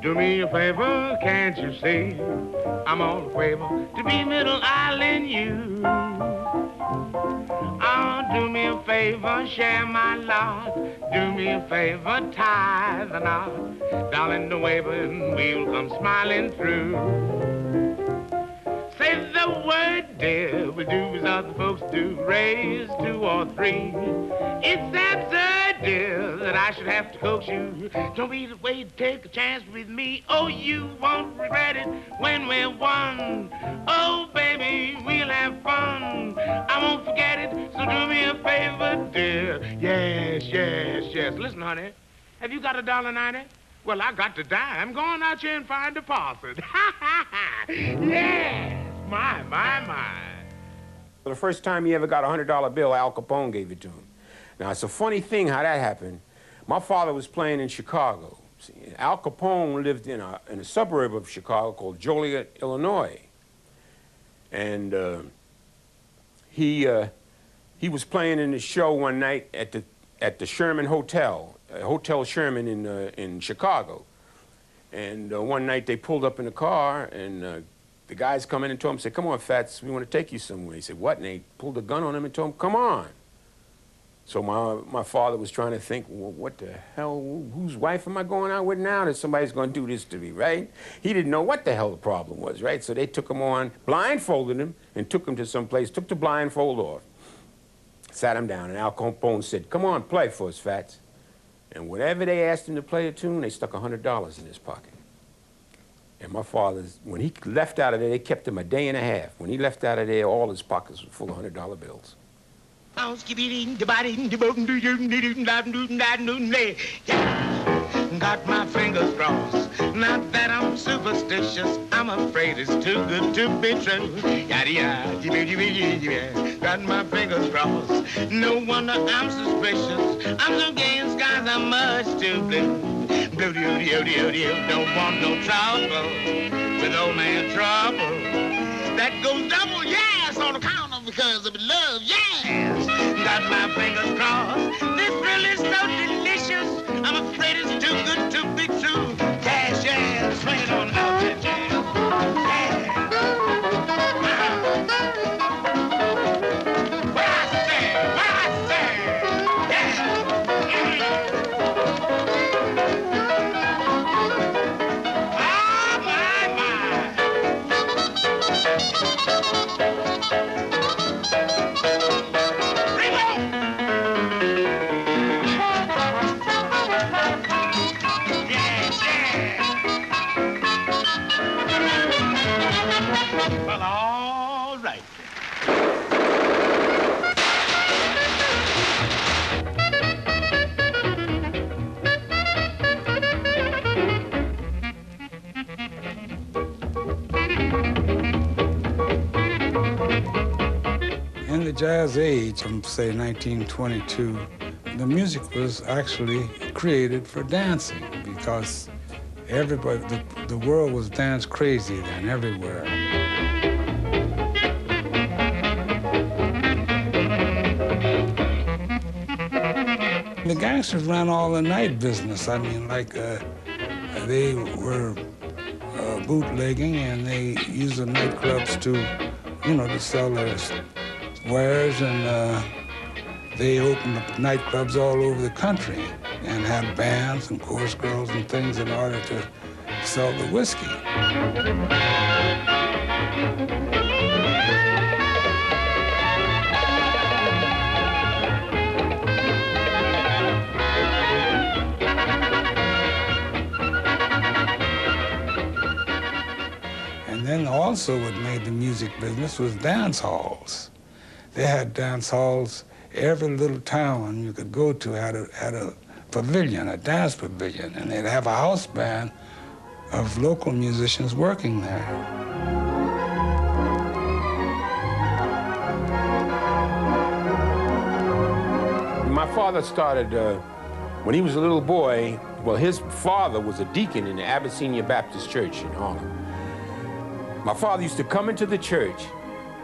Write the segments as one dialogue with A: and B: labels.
A: Do me a favor, can't you see? I'm on a favor to be middle island you. Oh, do me a favor, share my lot. Do me a favor, tie the knot. Darling, the waiver and we'll come smiling through. Say the word, dear, we do as other folks do, raise 2 or 3. It's absurd, dear, that I should have to coax you. Don't be afraid to take a chance with me. Oh, you won't regret it when we're one. Oh, baby, we'll have fun. I won't forget it, so do me a favor, dear. Yes, yes, yes. Listen, honey, have you got $1.90? Well, I got the dime. Go on out here and find the deposit. Yes, my.
B: The first time he ever got a $100 bill, Al Capone gave it to him. Now, it's a funny thing how that happened. My father was playing in Chicago. See, Al Capone lived in a suburb of Chicago called Joliet, Illinois. And he was playing in the show one night at the Sherman Hotel, Hotel Sherman in Chicago. And one night they pulled up in a car, and the guys come in and told him, said, "Come on, Fats, we want to take you somewhere." He said, "What?" And they pulled a gun on him and told him, "Come on." So my father was trying to think, well, what the hell, whose wife am I going out with now that somebody's going to do this to me, right? He didn't know what the hell the problem was, right? So they took him on, blindfolded him, and took him to some place, took the blindfold off, sat him down, and Al Capone said, "Come on, play for us, Fats." And whenever they asked him to play a tune, they stuck $100 in his pocket. And my father's, when he left out of there, they kept him a day and a half. When he left out of there, all his pockets were full of $100 bills.
A: Got my fingers crossed. Not that I'm superstitious, I'm afraid it's too good to be true. Yada yada, got my fingers crossed. No wonder I'm suspicious. I'm so gay in skies, I'm much too blue. Blue, don't want no trouble with old man Trouble. That goes double, yes, on account of because of love, yes. Got my fingers crossed. This thrill is so delicious. I'm afraid it's too good to be true. Cash, yeah, swing it on out there, yeah. What I say, yeah. Oh, my. Well, all right.
C: In the jazz age, from say 1922, the music was actually created for dancing because everybody, the world was dance crazy then everywhere. The gangsters ran all the night business. I mean, like they were bootlegging, and they used the nightclubs to, to sell their wares, and they opened up nightclubs all over the country and had bands and chorus girls and things in order to sell the whiskey. And then also what made the music business was dance halls. They had dance halls. Every little town you could go to had a pavilion, a dance pavilion, and they'd have a house band of local musicians working there.
B: My father started, when he was a little boy, well, his father was a deacon in the Abyssinia Baptist Church in Harlem. My father used to come into the church,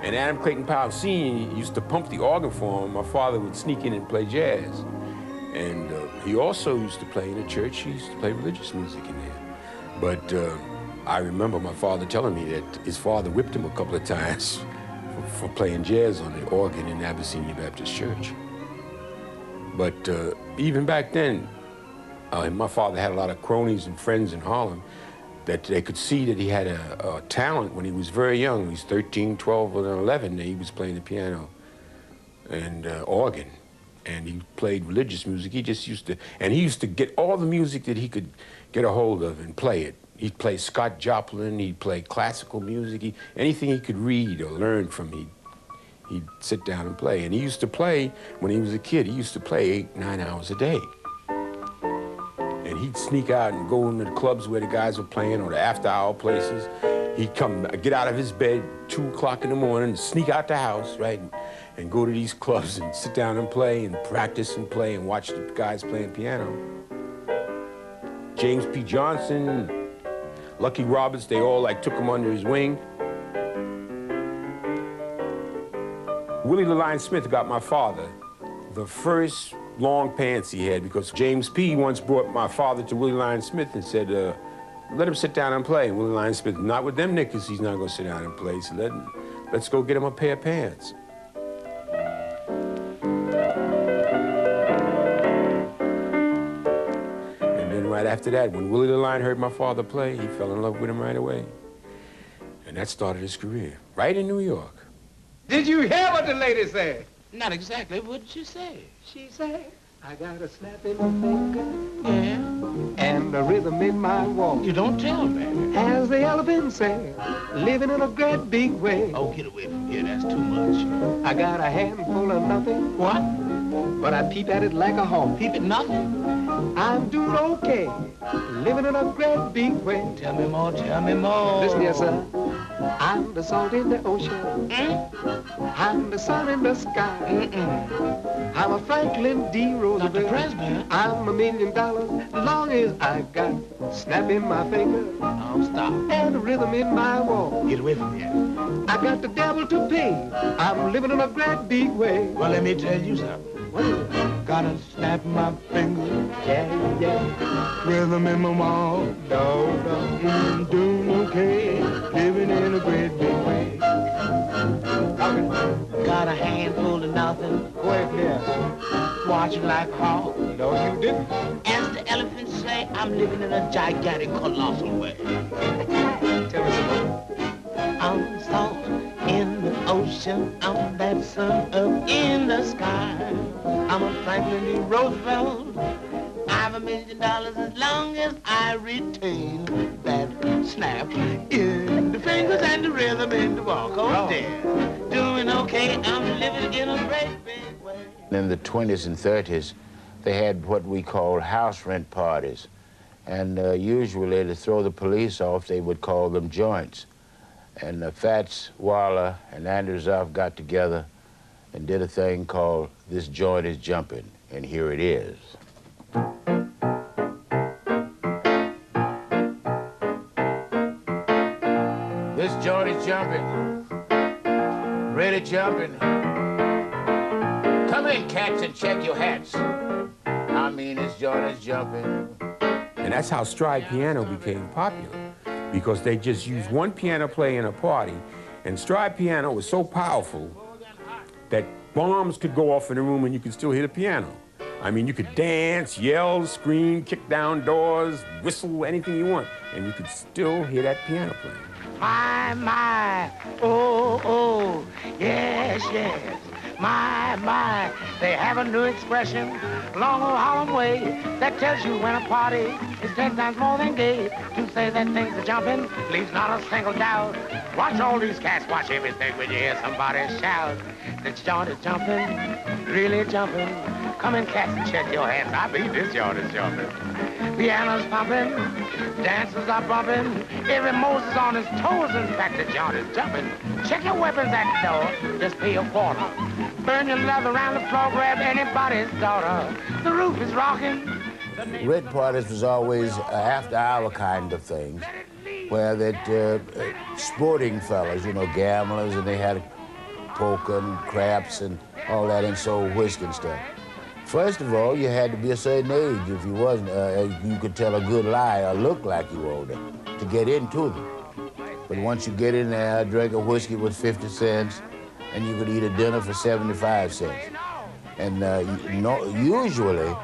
B: and Adam Clayton Powell Sr. used to pump the organ for him. My father would sneak in and play jazz. And he also used to play in a church. He used to play religious music in there. But I remember my father telling me that his father whipped him a couple of times for playing jazz on the organ in Abyssinia Baptist Church. But even back then, my father had a lot of cronies and friends in Harlem that they could see that he had a talent when he was very young. He was 13, 12, or 11, and he was playing the piano and organ. And he played religious music. He just used to get all the music that he could get a hold of and play it. He'd play Scott Joplin, he'd play classical music, anything he could read or learn from, he'd sit down and play. And he used to play, when he was a kid, he used to play 8, 9 hours a day. And he'd sneak out and go into the clubs where the guys were playing or the after-hour places. He'd get out of his bed 2 o'clock in the morning and sneak out the house, right? And go to these clubs and sit down and play and practice and play and watch the guys playing piano. James P. Johnson, Lucky Roberts, they all took him under his wing. Willie the Lion Smith got my father the first long pants he had, because James P. once brought my father to Willie Lion Smith and said, let him sit down and play. And Willie Lion Smith, not with them knickers, he's not gonna sit down and play, so let's go get him a pair of pants. Right after that, when Willie the Lion heard my father play, he fell in love with him right away. And that started his career, right in New York.
D: Did you hear what the lady said?
A: Not exactly. What did she say?
D: She said, I got a snap in my finger.
A: Yeah?
D: And a rhythm in my walk.
A: You don't tell me.
D: As the elephant said, living in a great big way.
A: Oh, get away from here. That's too much.
D: I got a handful of nothing.
A: What?
D: But I peep at it like a hawk.
A: Peep at nothing?
D: I'm doing okay, living in a great big way.
A: Tell me more, tell me more.
D: Listen here, sir. I'm the salt in the ocean. I'm the sun in the sky. I'm a Franklin D. Roosevelt.
A: Dr. Presby.
D: I'm $1 million, long as I got snap in my finger.
A: Oh, stop.
D: And a rhythm in my walk.
A: Get away from here.
D: I got the devil to pay. I'm living in a great big way.
A: Well, let me tell you something.
D: What is it?
A: Gotta snap my finger.
D: Yeah, yeah.
A: Rhythm in my mouth.
D: Dog,
A: Doing okay. Living in a great big way. Got a handful of nothing.
D: Go ahead there.
A: Watching like a hawk.
D: No, you didn't.
A: As the elephants say, I'm living in a gigantic, colossal way.
D: Tell me some more.
A: I'm salt in the ocean. I'm that sun up in the sky. I'm a Franklin D. Roosevelt. I've $1 million as long as I retain that snap in the fingers and the rhythm in the walk. Oh, dear. Doing okay. I'm living in a great big way.
E: In the 20s and 30s, they had what we call house rent parties. And usually to throw the police off, they would call them joints. And Fats Waller and Andrew Zoff got together and did a thing called This Joint is Jumpin', and here it is. This joint is jumping, really jumping. Come in, cats, and check your hats. I mean, this joint is jumping.
B: And that's how stride piano became popular, because they just used one piano player in a party, and stride piano was so powerful that bombs could go off in the room and you could still hear the piano. I mean, you could dance, yell, scream, kick down doors, whistle, anything you want, and you could still hear that piano playing.
A: My, oh, yes, yes. My, they have a new expression along old Harlem way that tells you when a party is 10 times more than gay. To say that things are jumping leaves not a single doubt. Watch all these cats, watch everything when you hear somebody shout. This joint is jumping, really jumping. Come in, cats, and check your hands. I mean, this joint is jumping. Piano's pumping, dancers are bumping. Every Moses on his toes, in fact, the joint is jumping. Check your weapons at the door, just pay a quarter. Burn your leather around the floor, grab anybody's daughter. The roof is rocking.
E: Red parties was always after-hour kind of things, where that sporting fellas, you know, gamblers, and they had poker and craps and all that, and so whiskey and stuff. First of all, you had to be a certain age. If you wasn't, you could tell a good lie or look like you were older to get into them. But once you get in there, a drink of whiskey was 50 cents, and you could eat a dinner for 75 cents. And usually,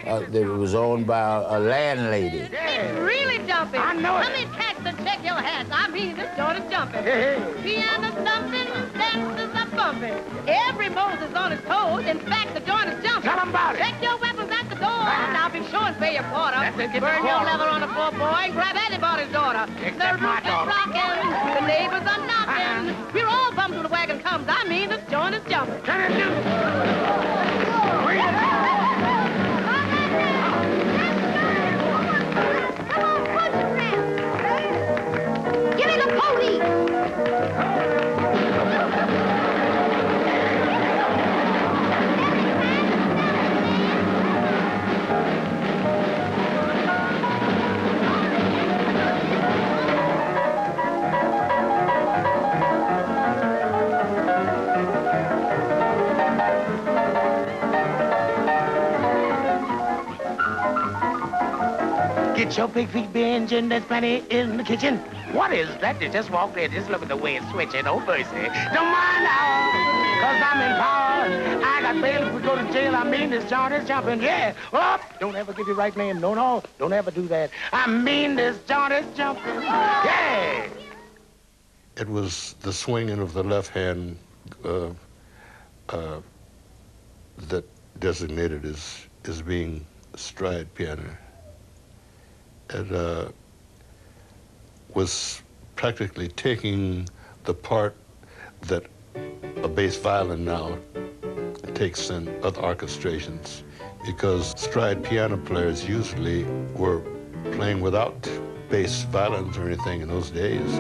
E: it was owned by a landlady.
F: It's really jumping.
A: I know it.
F: Come in, cats, and check your hats. I mean, this joint is jumping. Piano thumping, dancers are bumping. Every Moses on his toes. In fact, the joint is jumping.
A: Tell 'em about it.
F: Check your weapons at the door. Now be sure and pay your quarter.
A: That's it, get
F: Burn
A: the
F: your
A: quarter.
F: leather on the floor, boy, and grab anybody's daughter.
A: Except
F: the
A: my
F: roof is
A: daughter.
F: rocking. The neighbors are knocking. We're all bummed when the wagon comes. I mean, this joint is jumping.
A: Turn it loose.
F: Give me the pony!
A: Get your big feet binging, there's plenty in the kitchen. What is that? You just walked in, just look at the way it's switching. Oh, mercy. Don't mind now, cause I'm in power. I got bail if we go to jail. I mean, this joint is jumping, yeah. Oh, don't ever give your right name. No, don't ever do that. I mean, this joint is jumping, yeah.
G: It was the swinging of the left hand that designated as being stride piano. It was practically taking the part that a bass violin now takes in other orchestrations, because stride piano players usually were playing without bass violins or anything in those days.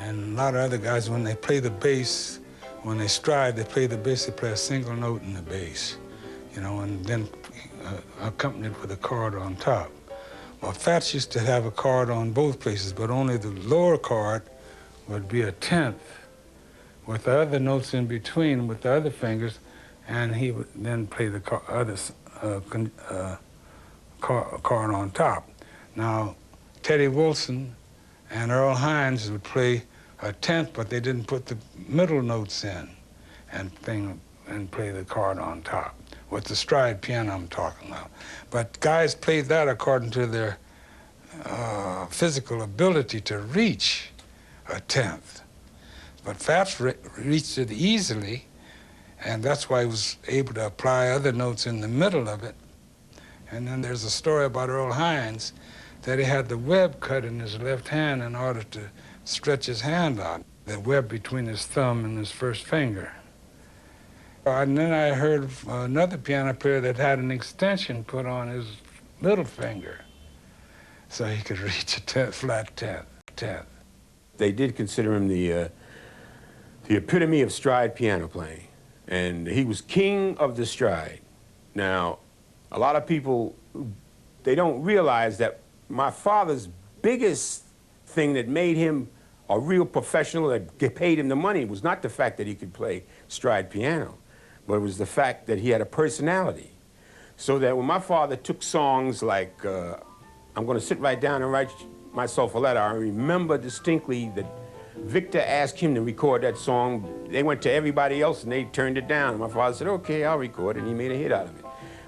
C: A lot of other guys, when they play the bass, when they stride, they play the bass, they play a single note in the bass, you know, and then accompanied with a chord on top. Well, Fats used to have a chord on both places, but only the lower chord would be a tenth with the other notes in between with the other fingers, and he would then play the chord on top. Now, Teddy Wilson and Earl Hines would play a tenth, but they didn't put the middle notes in and play the chord on top. With the stride piano I'm talking about. But guys played that according to their physical ability to reach a tenth. But Fats reached it easily, and that's why he was able to apply other notes in the middle of it. And then there's a story about Earl Hines that he had the web cut in his left hand in order to stretch his hand out, the web between his thumb and his first finger. And then I heard of another piano player that had an extension put on his little finger so he could reach a flat tenth.
B: They did consider him the epitome of stride piano playing, and he was king of the stride. Now, a lot of people, they don't realize that my father's biggest thing that made him a real professional, that paid him the money, was not the fact that he could play stride piano, but it was the fact that he had a personality. So that when my father took songs like, I'm going to sit right down and write myself a letter, I remember distinctly that Victor asked him to record that song. They went to everybody else and they turned it down. And my father said, okay, I'll record it, and he made a hit out of it.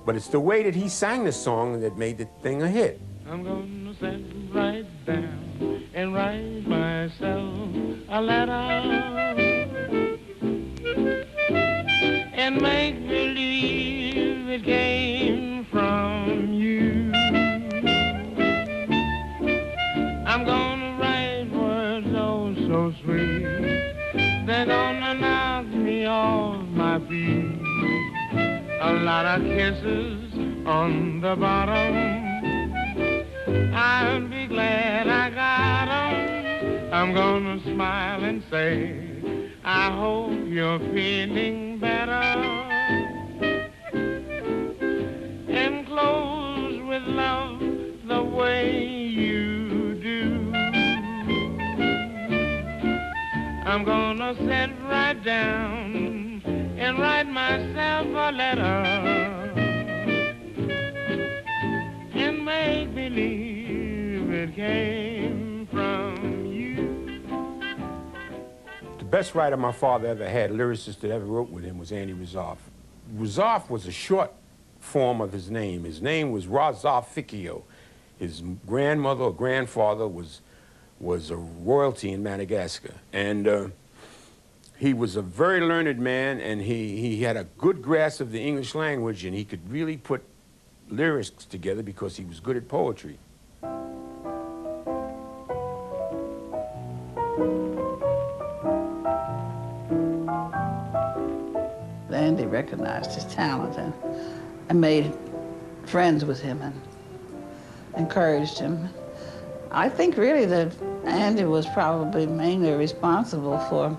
B: But it's the way that he sang the song that made the thing a hit.
H: I'm gonna sit right down and write myself a letter and make believe it came from you. I'm gonna write words oh so sweet, they're gonna knock me off my feet, a lot of kisses on the bottom. I'll be glad I got 'em. I'm gonna smile and say, I hope you're feeling better. And close with love the way you do. I'm gonna sit right down and write myself a letter and make believe it came from you.
B: The best writer my father ever had, lyricist that ever wrote with him, was Andy Razaf. Razaf was a short form of his name. His name was Razafikio. His grandmother or grandfather was a royalty in Madagascar. And he was a very learned man, and he had a good grasp of the English language, and he could really put lyrics together because he was good at poetry.
I: Andy recognized his talent and made friends with him and encouraged him. I think really that Andy was probably mainly responsible for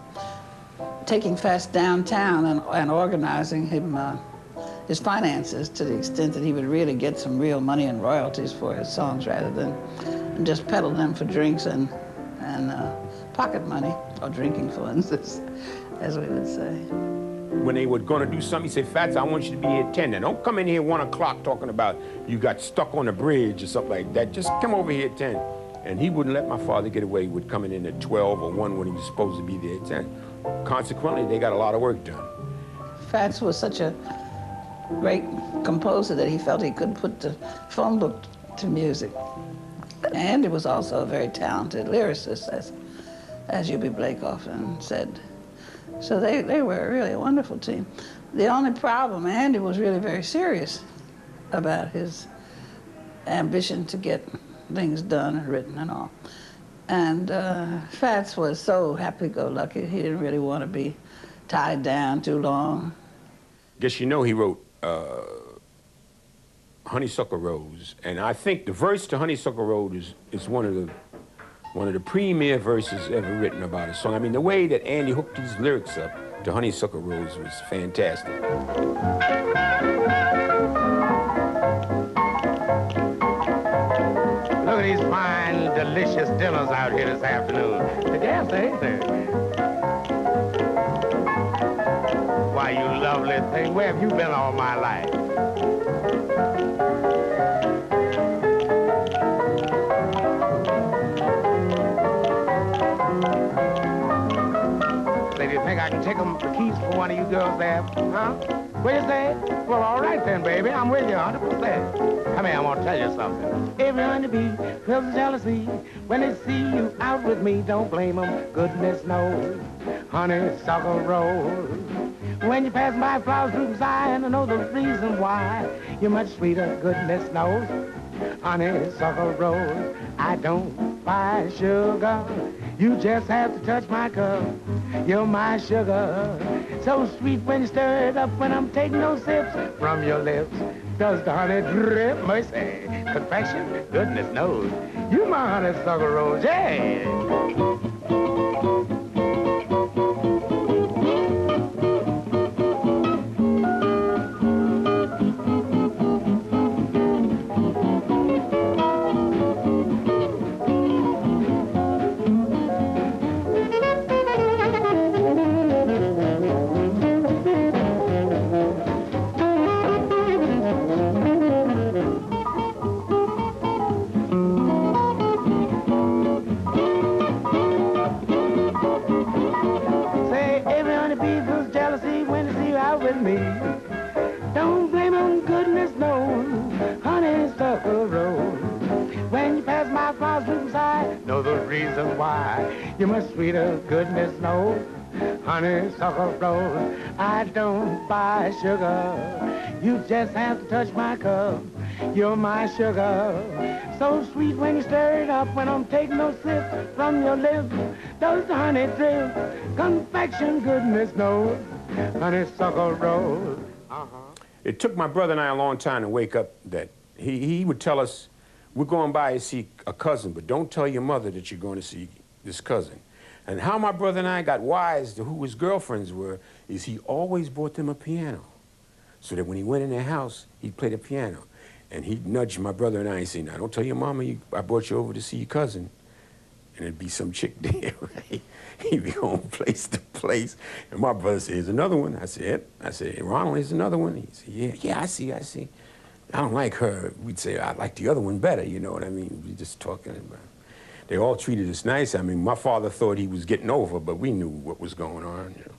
I: taking Fats downtown and organizing him, his finances to the extent that he would really get some real money and royalties for his songs rather than just peddle them for drinks and pocket money, or drinking funds, as we would say.
B: When they were going to do something, he said, Fats, I want you to be here 10. Now, don't come in here 1 o'clock talking about you got stuck on a bridge or something like that. Just come over here at 10. And he wouldn't let my father get away with coming in at 12 or 1 when he was supposed to be there at 10. Consequently, they got a lot of work done.
I: Fats was such a great composer that he felt he could put the phone book to music. And he was also a very talented lyricist, as U.B. Blake often said. So they were really a wonderful team. The only problem, Andy was really very serious about his ambition to get things done and written and all. And Fats was so happy-go-lucky, he didn't really want to be tied down too long.
B: Guess you know he wrote Honeysuckle Rose, and I think the verse to Honeysuckle Rose is one of the premier verses ever written about a song. I mean, the way that Andy hooked these lyrics up to Honeysuckle Rose was fantastic.
A: Look at these fine, delicious dinners out here this afternoon. The gas ain't there. Why, you lovely thing, where have you been all my life? Do you think I can take the keys for one of you girls there? Huh? What you say? Well, all right then, baby. I'm with you 100%. Come here, I want to tell you something. Every honeybee feels jealousy when they see you out with me. Don't blame them, goodness knows. Honeysuckle Rose. When you pass my flowers through Zion, I know the reason why. You're much sweeter, goodness knows. Honeysuckle Rose. I don't buy sugar. You just have to touch my cup. You're my sugar. So sweet when you stir it up when I'm taking those sips from your lips. Does the honey drip? Mercy. Confession? Goodness knows. You my honeysuckle rose, yeah. You're much sweeter, goodness knows. Honeysuckle Rose, I don't buy sugar. You just have to touch my cup.
H: You're my sugar, so sweet when you stir it up. When I'm taking those sips from your lips, those honey drips, confection goodness knows, honeysuckle rose.
B: It took my brother and I a long time to wake up that he would tell us, we're going by to see a cousin, but don't tell your mother that you're going to see this cousin. And how my brother and I got wise to who his girlfriends were is he always bought them a piano, so that when he went in their house, he'd play the piano. And he'd nudge my brother and I and say, now, don't tell your mama I brought you over to see your cousin. And it'd be some chick there, right? He'd be going place to place. And my brother said, here's another one. I said, Ronald, here's another one. He said, yeah, I see. I don't like her. We'd say, I like the other one better, you know what I mean? We just talking about it. They all treated us nice. I mean, my father thought he was getting over, but we knew what was going on, you know.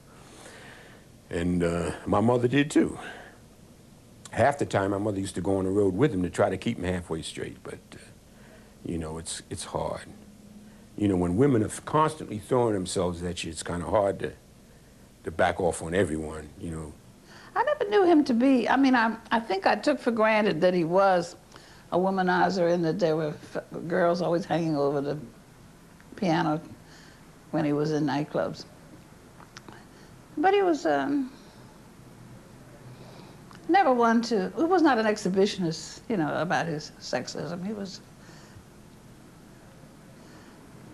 B: And my mother did too. Half the time, my mother used to go on the road with him to try to keep him halfway straight, but, you know, it's hard. You know, when women are constantly throwing themselves at you, it's kind of hard to back off on everyone, you know.
I: I never knew him to be, I mean, I think I took for granted that he was a womanizer and that there were girls always hanging over the piano when he was in nightclubs. But he was never one to, he was not an exhibitionist, you know, about his sexism. He was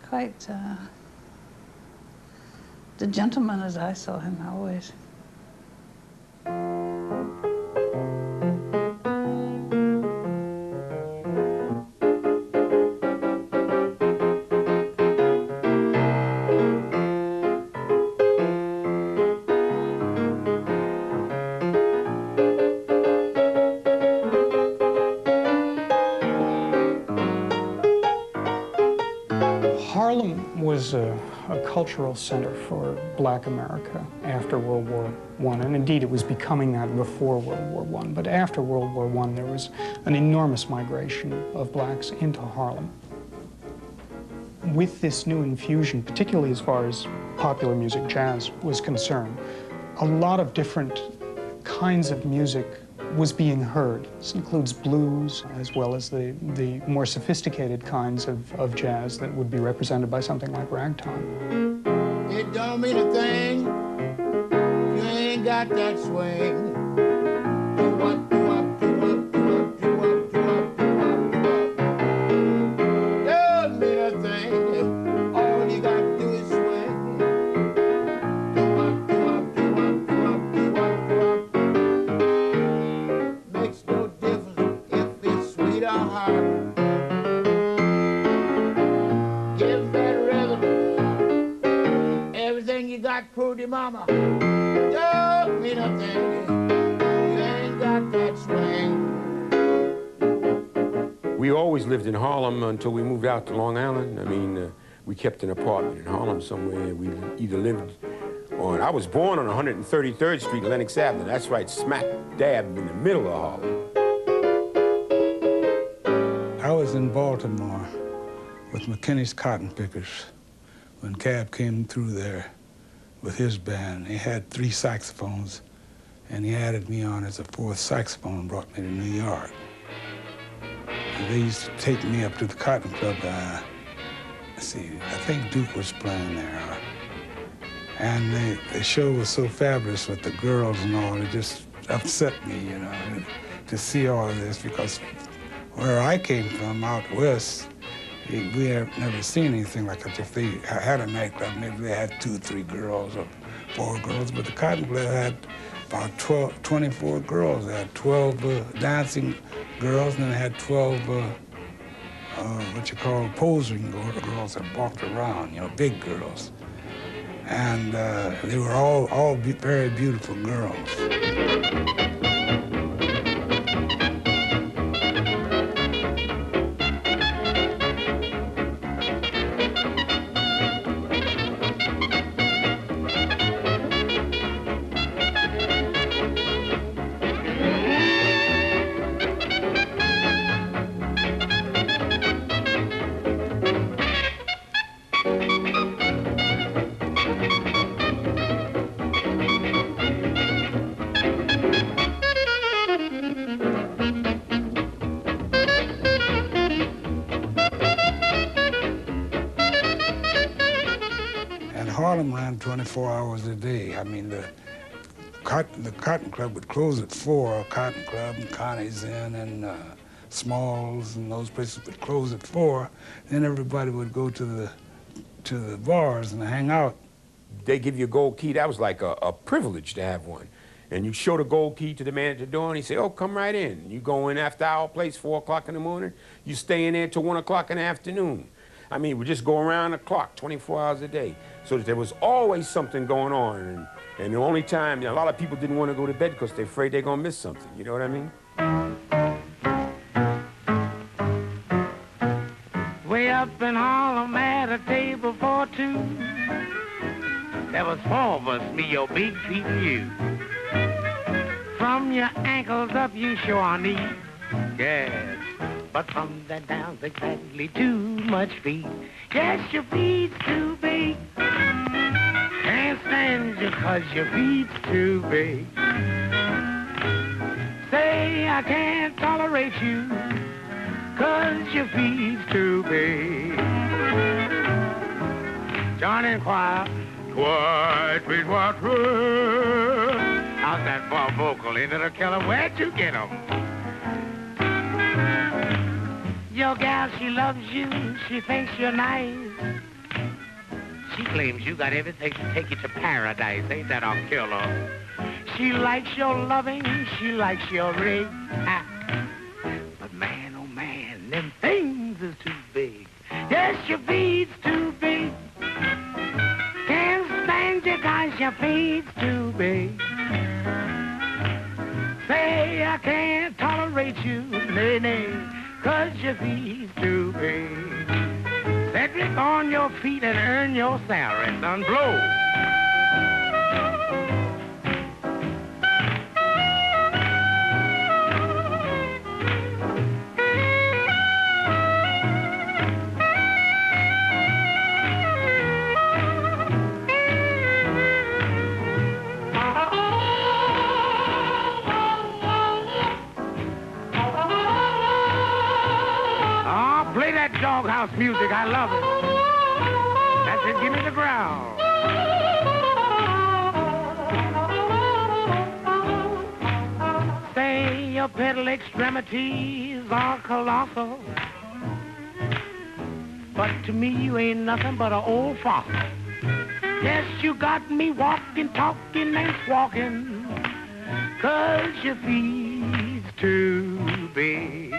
I: quite the gentleman as I saw him always.
J: Harlem was a cultural center for Black America after World War I, and indeed it was becoming that before World War I. But after World War I, there was an enormous migration of blacks into Harlem. With this new infusion, particularly as far as popular music, jazz, was concerned, a lot of different kinds of music was being heard. This includes blues as well as the more sophisticated kinds of jazz that would be represented by something like ragtime.
E: It don't mean a thing, you ain't got that swing. Don't mean a thing, all you got to do is swing. Makes no difference if it's sweet or hard. Give that rhythm everything you got, pretty mama. Don't mean a thing, you ain't got that swing.
B: We always lived in Harlem until we moved out to Long Island. I mean, we kept an apartment in Harlem somewhere. We either lived on, I was born on 133rd Street, Lenox Avenue. That's right, smack dab in the middle of Harlem.
C: I was in Baltimore with McKinney's Cotton Pickers when Cab came through there with his band. He had 3 saxophones, and he added me on as a 4th saxophone and brought me to New York. And they used to take me up to the Cotton Club. Let's see, I think Duke was playing there. And the show was so fabulous with the girls and all, it just upset me, you know, to see all of this, because where I came from, out west, we have never seen anything like that. If they had a nightclub, maybe they had 2 or 3 girls or 4 girls, but the Cotton Club had about 24 girls. They had 12 dancing girls, and then they had 12 what you call posing girls that walked around, you know, big girls. And they were all very beautiful girls. Harlem ran 24 hours a day. I mean, the Cotton Club would close at 4. Cotton Club and Connie's Inn and Smalls and those places would close at 4. Then everybody would go to the bars and hang out.
B: They give you a gold key. That was like a privilege to have one. And you show the gold key to the man at the door, and he say, "Oh, come right in." You go in after our place, 4 o'clock in the morning. You stay in there till 1 o'clock in the afternoon. I mean, we just go around the clock, 24 hours a day. So there was always something going on. And the only time, a lot of people didn't want to go to bed because they're afraid they're going to miss something. You know what I mean?
H: Way up in Harlem at a table for two. There was 4 of us, me, your big feet, and you. From your ankles up, you sure are neat. Yes. But from that down's exactly too much feet. Yes, your feet's too big. Can't stand you 'cause your feet's too big. Say I can't tolerate you 'cause your feet's too big. John and choir. Quiet, sweet water. How's that for a vocal? Ain't it a killer? Where'd you get 'em? Your gal, she loves you. She thinks you're nice. She claims you got everything to take you to paradise. Ain't that a killer? She likes your loving. She likes your rig. Ah. But man, oh man, them things is too big. Yes, your feet's too big. Can't stand you 'cause your feet's too big. Say I can't tolerate you, nay, nay, 'cause your feet's too big. Cedric, on your feet and earn your salary, son, blow. Play that doghouse music, I love it. That's it, give me the growl. Say your pedal extremities are colossal, but to me you ain't nothing but an old fossil. Yes, you got me walking, talking, and squawking, 'cause your feet's too big.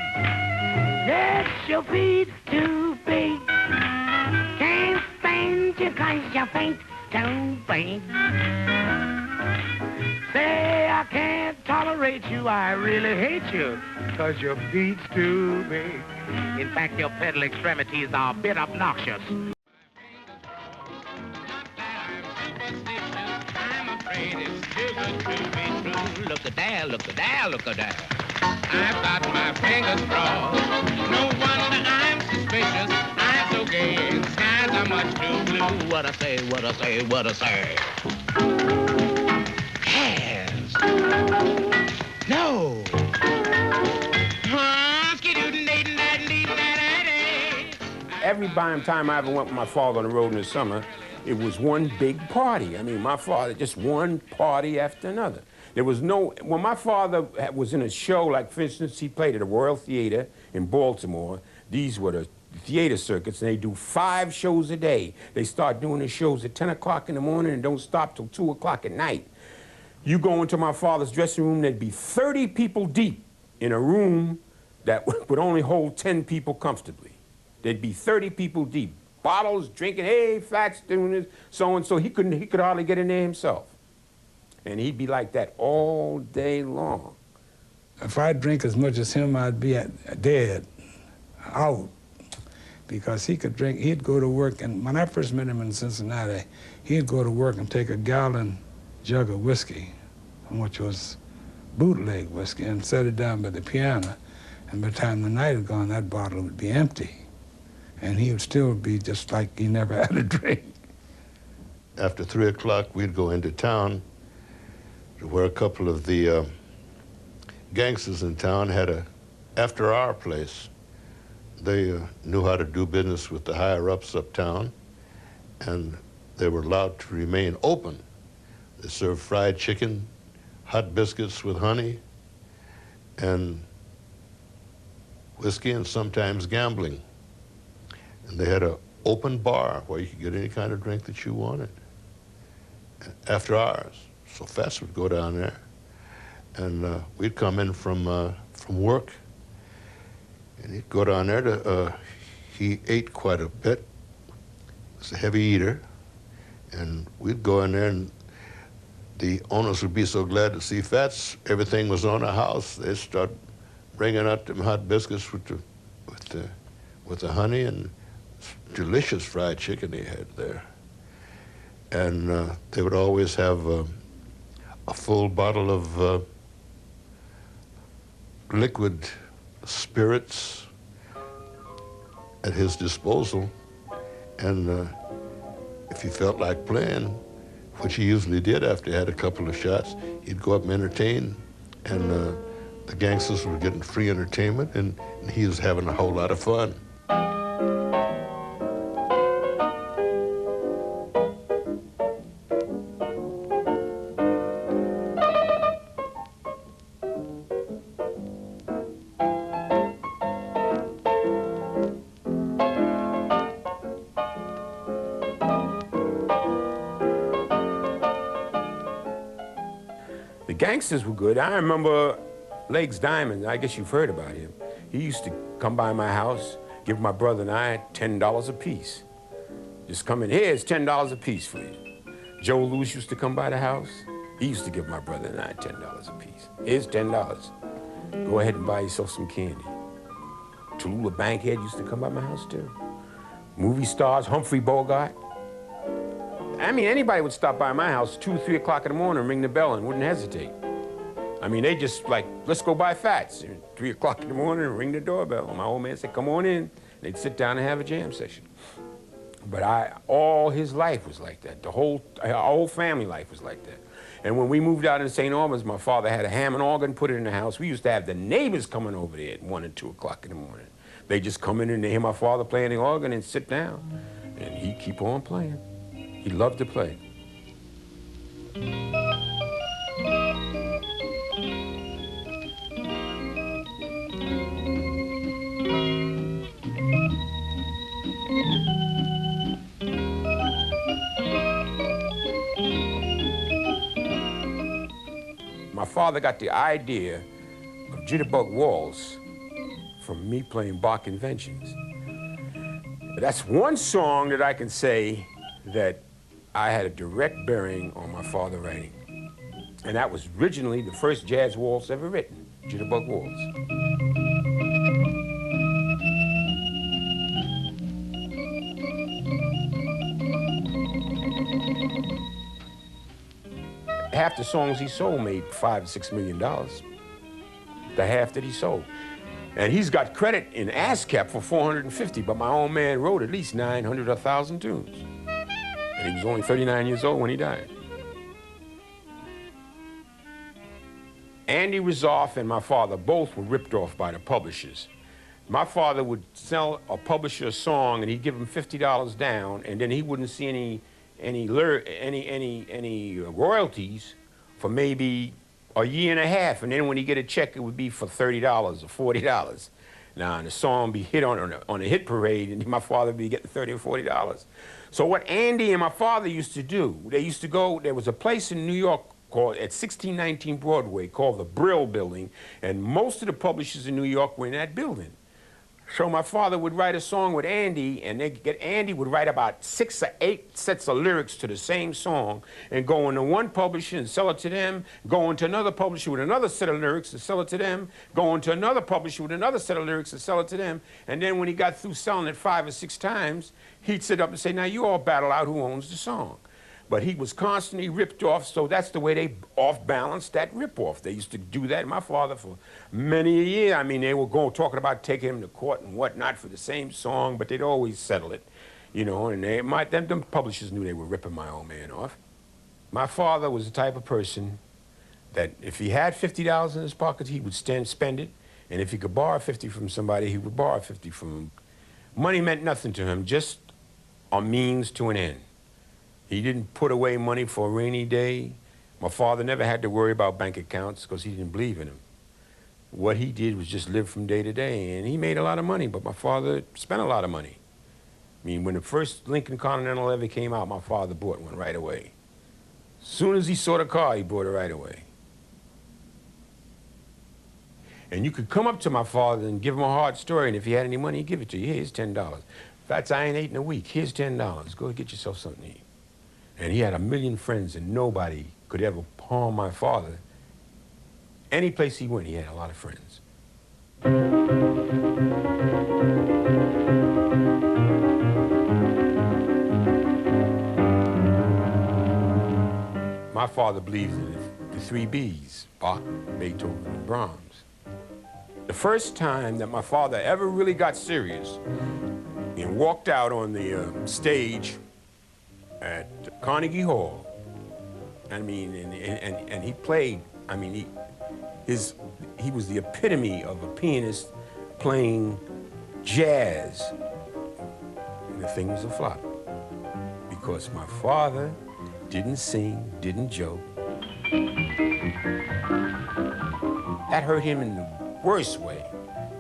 H: Yes, your feet's too big. Can't stand you 'cause your feet's too big. Say I can't tolerate you, I really hate you, 'cause your feet's too big. In fact, your pedal extremities are a bit obnoxious. I'm afraid it's too good to be true. Look at there, look at there, look at there. I've got my fingers crossed. No wonder I'm suspicious. I'm so gay and skies are much too blue. What I say, what I say, what I say. Yes. No.
B: Every time I ever went with my father on the road in the summer, it was one big party. I mean, my father, just one party after another. There was no, when my father was in a show, like for instance, he played at the Royal Theater in Baltimore. These were the theater circuits, and they do 5 shows a day. They start doing the shows at 10 o'clock in the morning and don't stop till 2 o'clock at night. You go into my father's dressing room, there'd be 30 people deep in a room that would only hold 10 people comfortably. There'd be 30 people deep, bottles, drinking, hey, Fats doing this, so and so. He could hardly get in there himself. And he'd be like that all day long.
C: If I drink as much as him, I'd be dead, out, because he could drink. He'd go to work, and when I first met him in Cincinnati, he'd go to work and take a gallon jug of whiskey, which was bootleg whiskey, and set it down by the piano. And by the time the night had gone, that bottle would be empty. And he would still be just like he never had a drink.
G: After 3 o'clock, we'd go into town where a couple of the gangsters in town had a after-hour place. They knew how to do business with the higher-ups uptown, and they were allowed to remain open. They served fried chicken, hot biscuits with honey, and whiskey, and sometimes gambling. And they had an open bar where you could get any kind of drink that you wanted after hours. So Fats would go down there, and we'd come in from work, and he'd go down there to, he ate quite a bit. He was a heavy eater, and we'd go in there, and the owners would be so glad to see Fats. Everything was on the house. They'd start bringing out them hot biscuits with the honey, and delicious fried chicken they had there. And they would always have a full bottle of liquid spirits at his disposal. And if he felt like playing, which he usually did after he had a couple of shots, he'd go up and entertain, and the gangsters were getting free entertainment, and he was having a whole lot of fun.
B: The gangsters were good. I remember Legs Diamond. I guess you've heard about him. He used to come by my house, give my brother and I $10 apiece. Just come in, here's $10 apiece for you. Joe Louis used to come by the house. He used to give my brother and I $10 apiece. Here's $10. Go ahead and buy yourself some candy. Tallulah Bankhead used to come by my house too. Movie stars, Humphrey Bogart. I mean, anybody would stop by my house 2, 3 o'clock in the morning and ring the bell and wouldn't hesitate. I mean, they just like, let's go buy Fats. 3 o'clock in the morning and ring the doorbell. My old man said, come on in. They'd sit down and have a jam session. But all his life was like that. Our whole family life was like that. And when we moved out in St. Albans, my father had a Hammond organ, put it in the house. We used to have the neighbors coming over there at 1 and 2 o'clock in the morning. They just come in and they hear my father playing the organ and sit down. And he'd keep on playing. He loved to play. My father got the idea of jitterbug waltz from me playing Bach Inventions. That's one song that I can say that I had a direct bearing on my father writing. And that was originally the first jazz waltz ever written, Jitterbug Waltz. Half the songs he sold made $5 or $6 million. The half that he sold. And he's got credit in ASCAP for 450, but my old man wrote at least 900 or 1,000 tunes. And he was only 39 years old when he died. Andy Rizzoff and my father both were ripped off by the publishers. My father would sell a publisher a song and he'd give him $50 down, and then he wouldn't see any royalties for maybe a year and a half, and then when he get a check, it would be for $30 or $40. Now, and the song would be hit on a hit parade, and my father would be getting $30 or $40. So what Andy and my father used to do, they used to go, there was a place in New York called, at 1619 Broadway, called the Brill Building, and most of the publishers in New York were in that building. So my father would write a song with Andy, and Andy would write about 6 or 8 sets of lyrics to the same song and go into one publisher and sell it to them, go into another publisher with another set of lyrics and sell it to them, go into another publisher with another set of lyrics and sell it to them, and then when he got through selling it 5 or 6 times, he'd sit up and say, now you all battle out who owns the song. But he was constantly ripped off, so that's the way they off-balanced that rip-off. They used to do that. My father, for many a year, I mean, they were talking about taking him to court and whatnot for the same song, but they'd always settle it, you know, and them publishers knew they were ripping my old man off. My father was the type of person that if he had $50 in his pocket, he would spend it, and if he could borrow 50 from somebody, he would borrow 50 from him. Money meant nothing to him, just a means to an end. He didn't put away money for a rainy day. My father never had to worry about bank accounts because he didn't believe in them. What he did was just live from day to day, and he made a lot of money, but my father spent a lot of money. I mean, when the first Lincoln Continental ever came out, my father bought one right away. As soon as he saw the car, he bought it right away. And you could come up to my father and give him a hard story, and if he had any money, he'd give it to you. Here's $10. Fats, I ain't ate in a week. Here's $10. Go get yourself something to eat. And he had a million friends, and nobody could ever palm my father. Any place he went, he had a lot of friends. My father believed in the 3 Bs, Bach, Beethoven, and Brahms. The first time that my father ever really got serious and walked out on the stage at Carnegie Hall, I mean, and he played, I mean, he was the epitome of a pianist playing jazz. And the thing was a flop because my father didn't sing, didn't joke. That hurt him in the worst way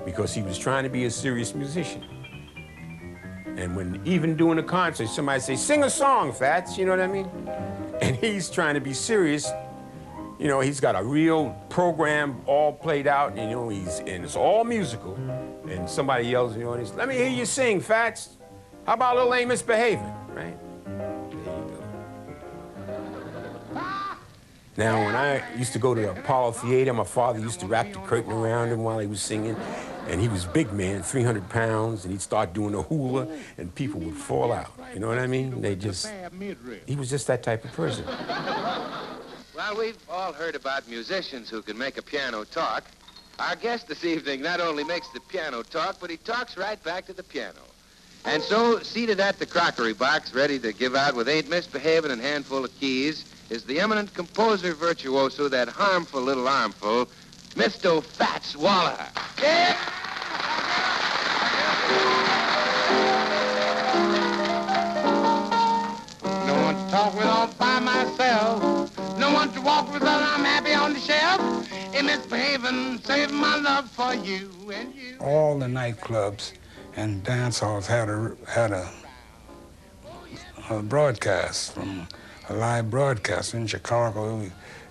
B: because he was trying to be a serious musician. And when even doing a concert, somebody say, sing a song, Fats, you know what I mean? And he's trying to be serious. You know, he's got a real program all played out, and, you know, and it's all musical. And somebody yells in the audience, let me hear you sing, Fats. How about a little Ain't Misbehaving, right? There you go. Now, when I used to go to the Apollo Theater, my father used to wrap the curtain around him while he was singing. And he was a big man, 300 pounds, and he'd start doing a hula, and people would fall out. You know what I mean? He was just that type of person.
K: Well, we've all heard about musicians who can make a piano talk. Our guest this evening not only makes the piano talk, but he talks right back to the piano. And so, seated at the crockery box, ready to give out with Ain't Misbehaving and Handful of Keys, is the eminent composer virtuoso, that harmful little armful, Mr. Fats Waller. Yeah!
H: No one to talk with all by myself. No one to walk with while I'm happy on the shelf. Ain't misbehaving, saving my love for you and you.
C: All the nightclubs and dance halls had a broadcast, from a live broadcast in Chicago.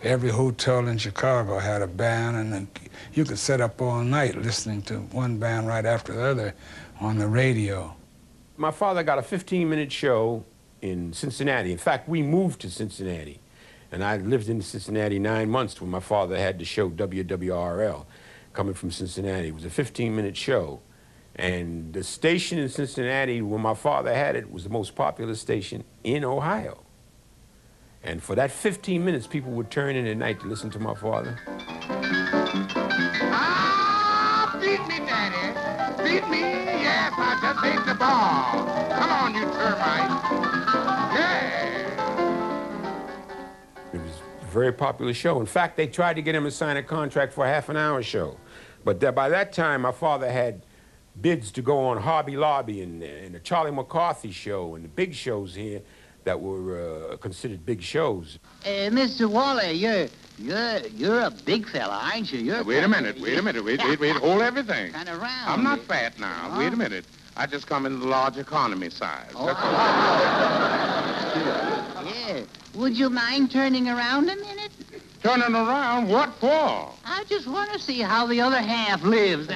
C: Every hotel in Chicago had a band, and you could sit up all night listening to one band right after the other on the radio.
B: My father got a 15-minute show in Cincinnati. In fact, we moved to Cincinnati, and I lived in Cincinnati 9 months when my father had the show WWRL coming from Cincinnati. It was a 15-minute show, and the station in Cincinnati when my father had it was the most popular station in Ohio. And for that 15 minutes, people would turn in at night to listen to my father.
H: Ah, beat me, Daddy. Beat me, yes, I just ate the ball. Come on, you termite. Yeah.
B: It was a very popular show. In fact, they tried to get him to sign a contract for a half-an-hour show. But by that time, my father had bids to go on Hobby Lobby and the Charlie McCarthy show and the big shows here that were considered big shows.
L: Mr. Waller, you're a big fella, aren't you?
H: Wait a minute, wait, hold everything.
L: Kind of round.
H: I'm not fat now.
L: Oh.
H: Wait a minute. I just come in the large economy size.
L: Oh.
H: That's all.
L: Yeah. Would you mind turning around a minute?
H: Turning around? What for?
L: I just want to see how the other half lives.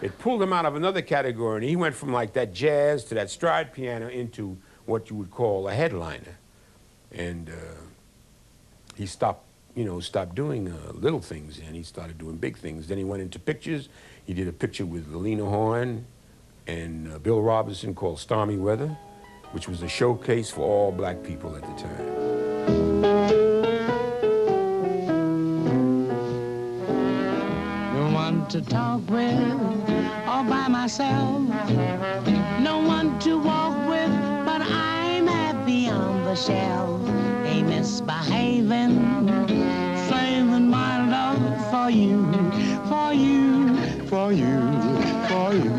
B: It pulled him out of another category, and he went from like that jazz to that stride piano into what you would call a headliner. And he stopped doing little things, and he started doing big things. Then he went into pictures. He did a picture with Lena Horne and Bill Robinson called Stormy Weather, which was a showcase for all black people at the time.
M: No one to talk with, all by myself. No one to walk with, but I'm happy on the shelf. Ain't misbehaving, saving my love for you, for you, for you, for you.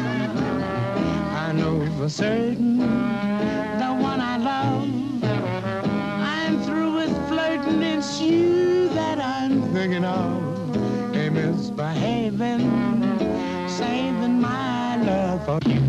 M: I know for certain the one thinking of a misbehaving, saving my love for you.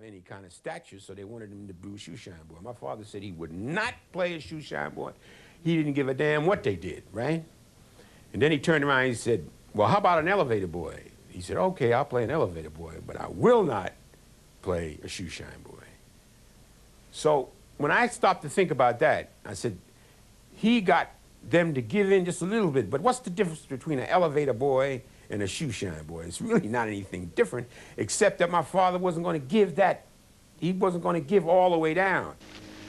B: Any kind of stature, so they wanted him to do a shoe shine boy. My father said he would not play a shoe shine boy. He didn't give a damn what they did, right? And then he turned around and he said, well, how about an elevator boy? He said, okay, I'll play an elevator boy, but I will not play a shoe shine boy. So when I stopped to think about that, I said, he got them to give in just a little bit, but what's the difference between an elevator boy and a shoe shine boy? It's really not anything different, except that my father wasn't going to give that, he wasn't going to give all the way down.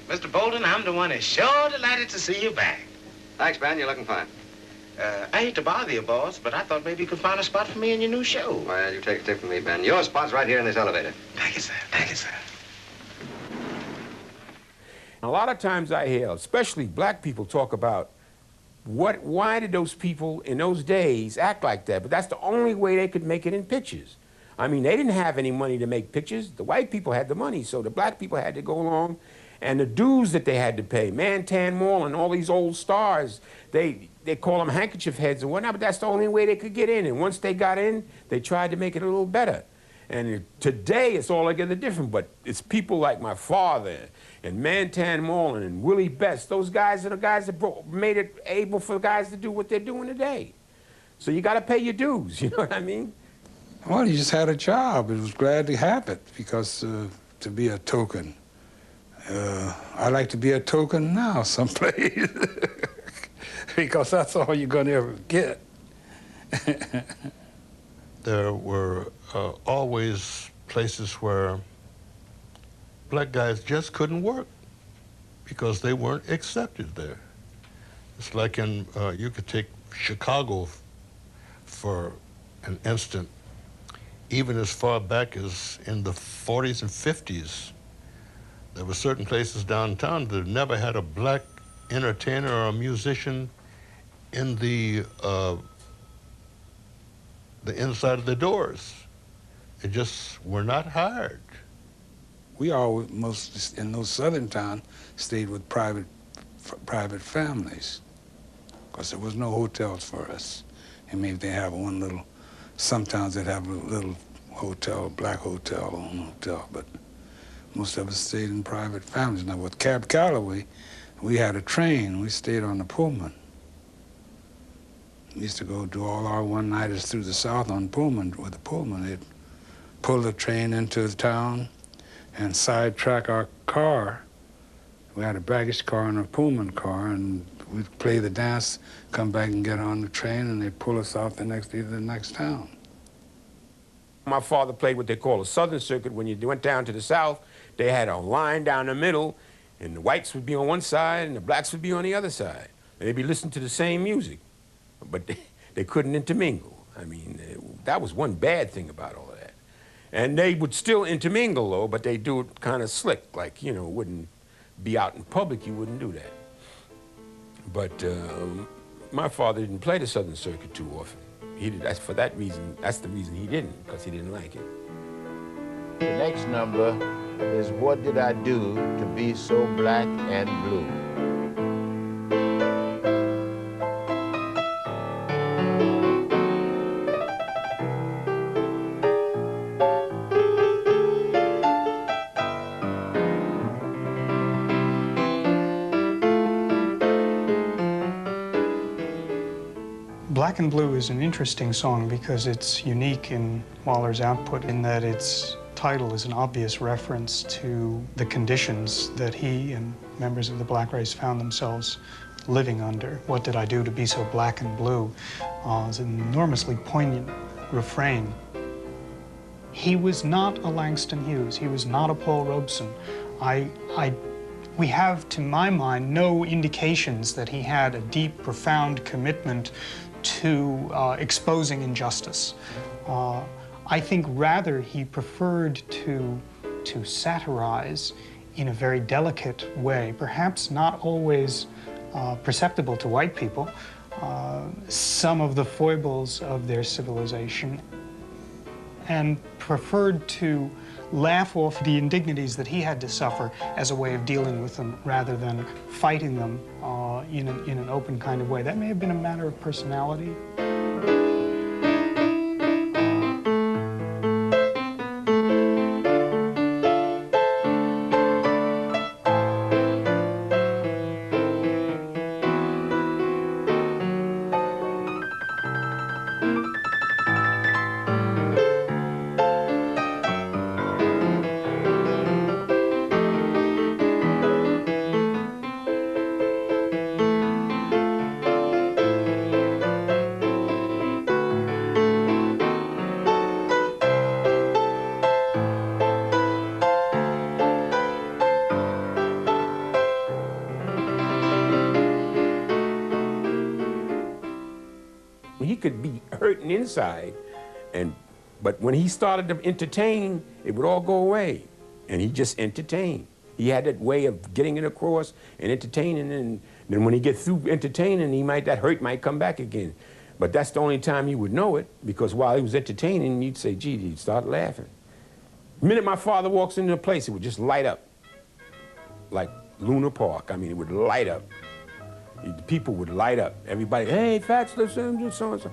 N: Mr. Bolden, I'm the one that's sure delighted to see you back.
K: Thanks, Ben. You're looking fine.
N: I hate to bother you, boss, but I thought maybe you could find a spot for me in your new show.
K: Well, you take a tip from me, Ben. Your spot's right here in this elevator.
N: Thank you, sir. Thank you, sir.
B: A lot of times I hear, especially black people, talk about why did those people in those days act like that? But that's the only way they could make it in pictures. I mean, they didn't have any money to make pictures. The white people had the money, so the black people had to go along. And the dues that they had to pay, Mantan Moore and all these old stars, they call them handkerchief heads and whatnot, but that's the only way they could get in. And once they got in, they tried to make it a little better. And today, it's altogether different, but it's people like my father and Mantan Moore and Willie Best. Those guys are the guys that made it able for guys to do what they're doing today. So you got to pay your dues, you know what I mean?
C: Well, he just had a job. He was glad to have it because to be a token. I like to be a token now someplace because that's all you're going to ever get.
G: There were always places where black guys just couldn't work because they weren't accepted there. It's like in, you could take Chicago for an instant, even as far back as in the 40s and 50s. There were certain places downtown that never had a black entertainer or a musician in the inside of the doors. They just were not hired.
C: We always, most in those southern towns, stayed with private families because there was no hotels for us. And maybe they have one little, sometimes they'd have a little hotel, black hotel, own hotel, but most of us stayed in private families. Now with Cab Calloway, we had a train. We stayed on the Pullman. We used to go do all our one-nighters through the South on Pullman, with the Pullman. They'd pull the train into the town and sidetrack our car. We had a baggage car and a Pullman car, and we'd play the dance, come back and get on the train, and they'd pull us off the next day to the next town.
B: My father played what they call a Southern Circuit. When you went down to the South, they had a line down the middle, and the whites would be on one side, and the blacks would be on the other side. And they'd be listening to the same music, but they couldn't intermingle. I mean, that was one bad thing about all of that. And they would still intermingle, though, but they do it kind of slick, like, you know, wouldn't be out in public, you wouldn't do that. But my father didn't play the Southern Circuit too often. He did, that's for that reason, that's the reason he didn't, because he didn't like it.
E: The next number is What Did I Do to Be So Black and Blue?
J: Black and Blue is an interesting song because it's unique in Waller's output in that its title is an obvious reference to the conditions that he and members of the black race found themselves living under. What did I do to be so black and blue? It's an enormously poignant refrain. He was not a Langston Hughes. He was not a Paul Robeson. We have, to my mind, no indications that he had a deep, profound commitment to exposing injustice. I think rather he preferred to satirize in a very delicate way, perhaps not always perceptible to white people, some of the foibles of their civilization, and preferred to laugh off the indignities that he had to suffer as a way of dealing with them rather than fighting them in an open kind of way. That may have been a matter of personality.
B: He could be hurting inside, but when he started to entertain, it would all go away, and he just entertained. He had that way of getting it across and entertaining, and then when he gets through entertaining, that hurt might come back again. But that's the only time you would know it, because while he was entertaining, you'd say, gee, he'd start laughing. The minute my father walks into a place, it would just light up, like Luna Park. I mean, it would light up. The people would light up. Everybody, hey, Fats, listen, do so-and-so.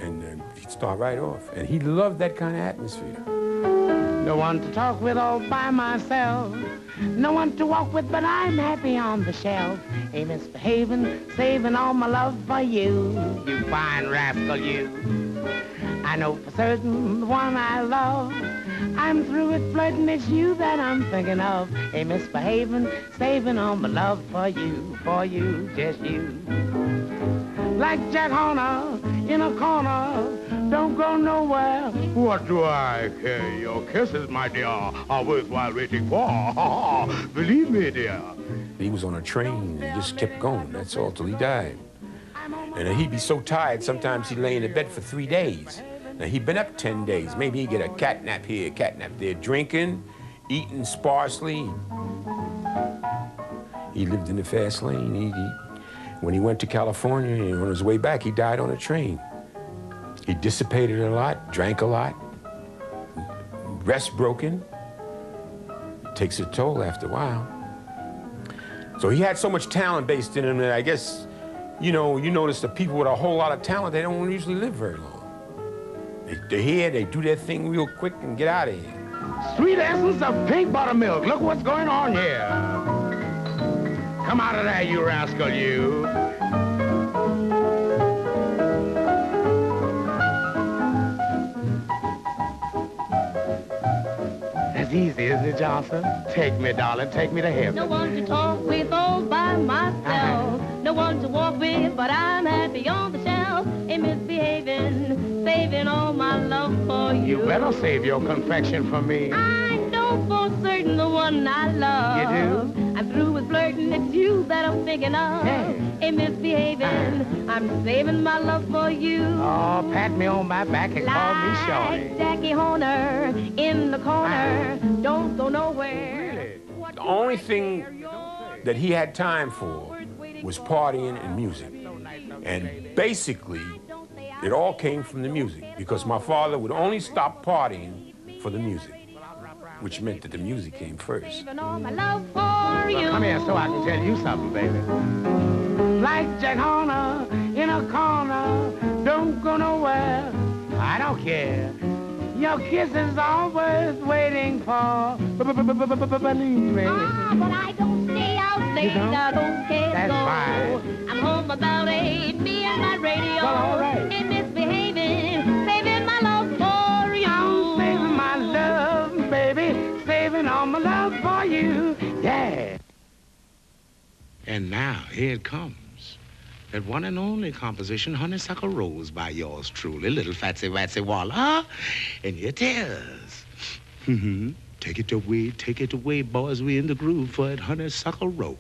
B: And then he'd start right off. And he loved that kind of atmosphere.
M: No one to talk with all by myself. No one to walk with, but I'm happy on the shelf. Ain't misbehaving, saving all my love for you. You fine rascal, you. I know for certain the one I love. I'm through with flirting, it's you that I'm thinking of. Ain't misbehaving, saving all my love for you, just you. Like Jack Horner in a corner, don't go nowhere.
H: What do I care? Your kisses, my dear, are worthwhile waiting for. Believe me, dear.
B: He was on a train and just kept going, that's all, till he died. And he'd be so tired, sometimes he'd lay in the bed for 3 days. Now, he'd been up 10 days. Maybe he'd get a cat nap here, cat nap there, drinking, eating sparsely. He lived in the fast lane. When he went to California and on his way back, he died on a train. He dissipated a lot, drank a lot, rest broken. It takes a toll after a while. So he had so much talent based in him that I guess, you notice that people with a whole lot of talent, they don't usually live very long. They're here, they do their thing real quick and get out of here.
H: Sweet essence of pink buttermilk. Look what's going on here. Come out of there, you rascal, you. That's easy, isn't it, Johnson? Take me, darling, take me to heaven.
F: No one to talk with all by myself. No one to walk with, but I'm happy on the shelf. Ain't misbehaving, saving all my love for you.
H: You better save your confection for me.
F: I know for certain the one I love.
H: You do?
F: I'm through with flirting, it's you that I'm thinking of.
H: Hey.
F: Ain't misbehaving, I'm saving my love for you.
H: Oh, pat me on my back and call me shorty.
F: Like Jackie Horner in the corner, don't go nowhere.
H: Really?
B: The only thing that he had time for was partying and music. And basically, it all came from the music, because my father would only stop partying for the music, which meant that the music came first.
F: All my love for you.
H: Come here so I can tell you something, baby.
M: Like Jack Horner in a corner, don't go nowhere.
H: I don't care.
M: Your kiss is always waiting for. Believe me.
F: But I don't stay out late.
M: You don't?
F: I don't care.
H: That's
F: so.
H: fine.
F: I'm home about 8, me and my radio.
H: Well, all right.
A: And now, here it comes. That one and only composition, Honeysuckle Rose, by yours truly, little Fatsy Waller. And here it is. Take it away, boys. We in the groove for it, Honeysuckle Rose.